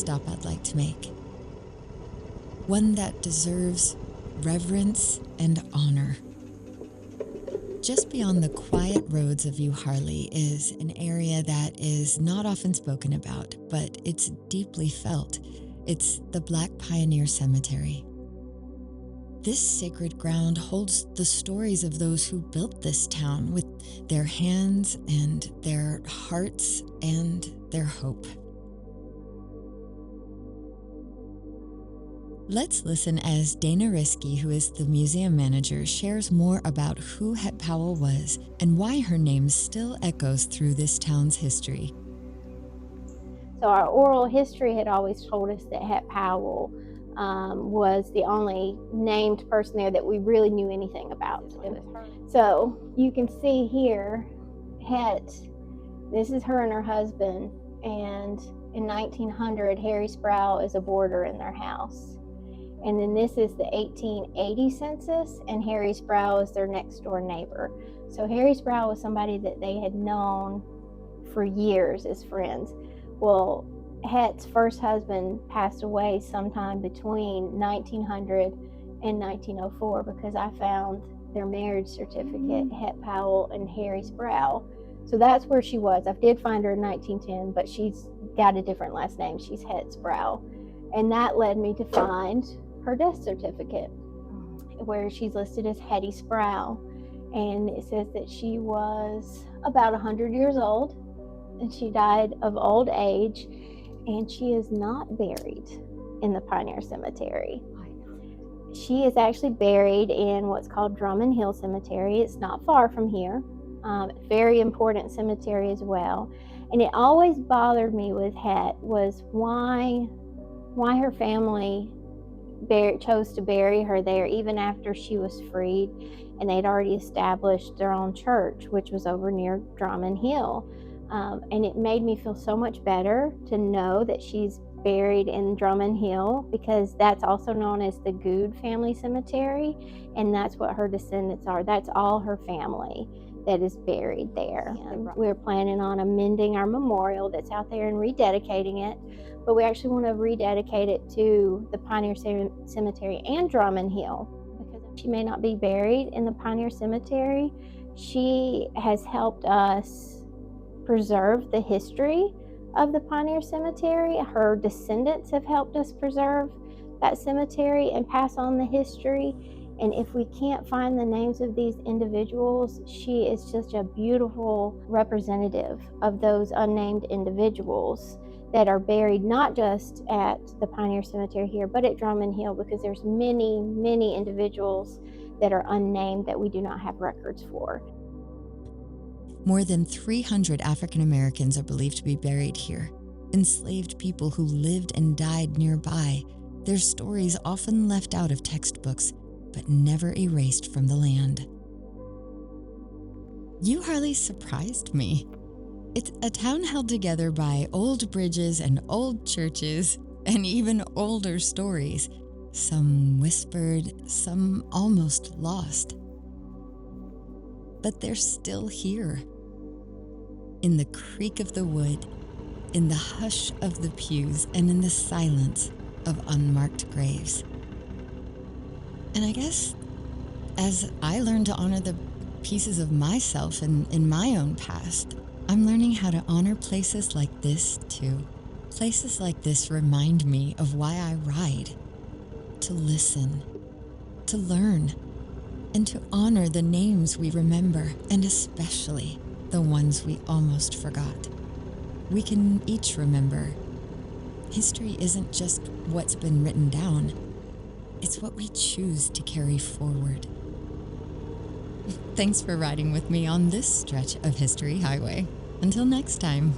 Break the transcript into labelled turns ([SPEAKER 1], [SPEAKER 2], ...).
[SPEAKER 1] stop I'd like to make. One that deserves reverence and honor. Just beyond the quiet roads of Euharlee is an area that is not often spoken about, but it's deeply felt. It's the Black Pioneer Cemetery. This sacred ground holds the stories of those who built this town with their hands and their hearts and their hope. Let's listen as Dana Risky, who is the museum manager, shares more about who Het Powell was and why her name still echoes through this town's history.
[SPEAKER 2] So our oral history had always told us that Het Powell was the only named person there that we really knew anything about. It was her. So you can see here, Het, this is her and her husband, and in 1900, Harry Sproul is a boarder in their house. And then this is the 1880 census, and Harry Sproul is their next door neighbor. So Harry Sproul was somebody that they had known for years as friends. Well, Het's first husband passed away sometime between 1900 and 1904 because I found their marriage certificate, Het Powell and Harry Sproul. So that's where she was. I did find her in 1910, but she's got a different last name. She's Het Sproul. And that led me to find her death certificate where she's listed as Hetty Sproul. And it says that she was about 100 years old and she died of old age, and she is not buried in the Pioneer Cemetery. She is actually buried in what's called Drummond Hill Cemetery. It's not far from here. Very important cemetery as well. And it always bothered me with Het was why her family chose to bury her there even after she was freed, and they'd already established their own church, which was over near Drummond Hill. And it made me feel so much better to know that she's buried in Drummond Hill, because that's also known as the Good family cemetery, and that's what her descendants are. That's all her family that is buried there. And we're planning on amending our memorial that's out there and rededicating it, but we actually want to rededicate it to the Pioneer Cemetery and Drummond Hill, because she may not be buried in the Pioneer Cemetery. She has helped us preserve the history of the Pioneer Cemetery. Her descendants have helped us preserve that cemetery and pass on the history. And if we can't find the names of these individuals, she is just a beautiful representative of those unnamed individuals that are buried not just at the Pioneer Cemetery here, but at Drummond Hill, because there's many, many individuals that are unnamed that we do not have records for.
[SPEAKER 1] More than 300 African Americans are believed to be buried here. Enslaved people who lived and died nearby, their stories often left out of textbooks, but never erased from the land. Euharlee surprised me. It's a town held together by old bridges and old churches, and even older stories, some whispered, some almost lost. But they're still here. In the creak of the wood, in the hush of the pews, and in the silence of unmarked graves. And I guess as I learn to honor the pieces of myself in my own past, I'm learning how to honor places like this too. Places like this remind me of why I ride, to listen, to learn, and to honor the names we remember, and especially the ones we almost forgot. We can each remember. History isn't just what's been written down, it's what we choose to carry forward. Thanks for riding with me on this stretch of History Highway. Until next time.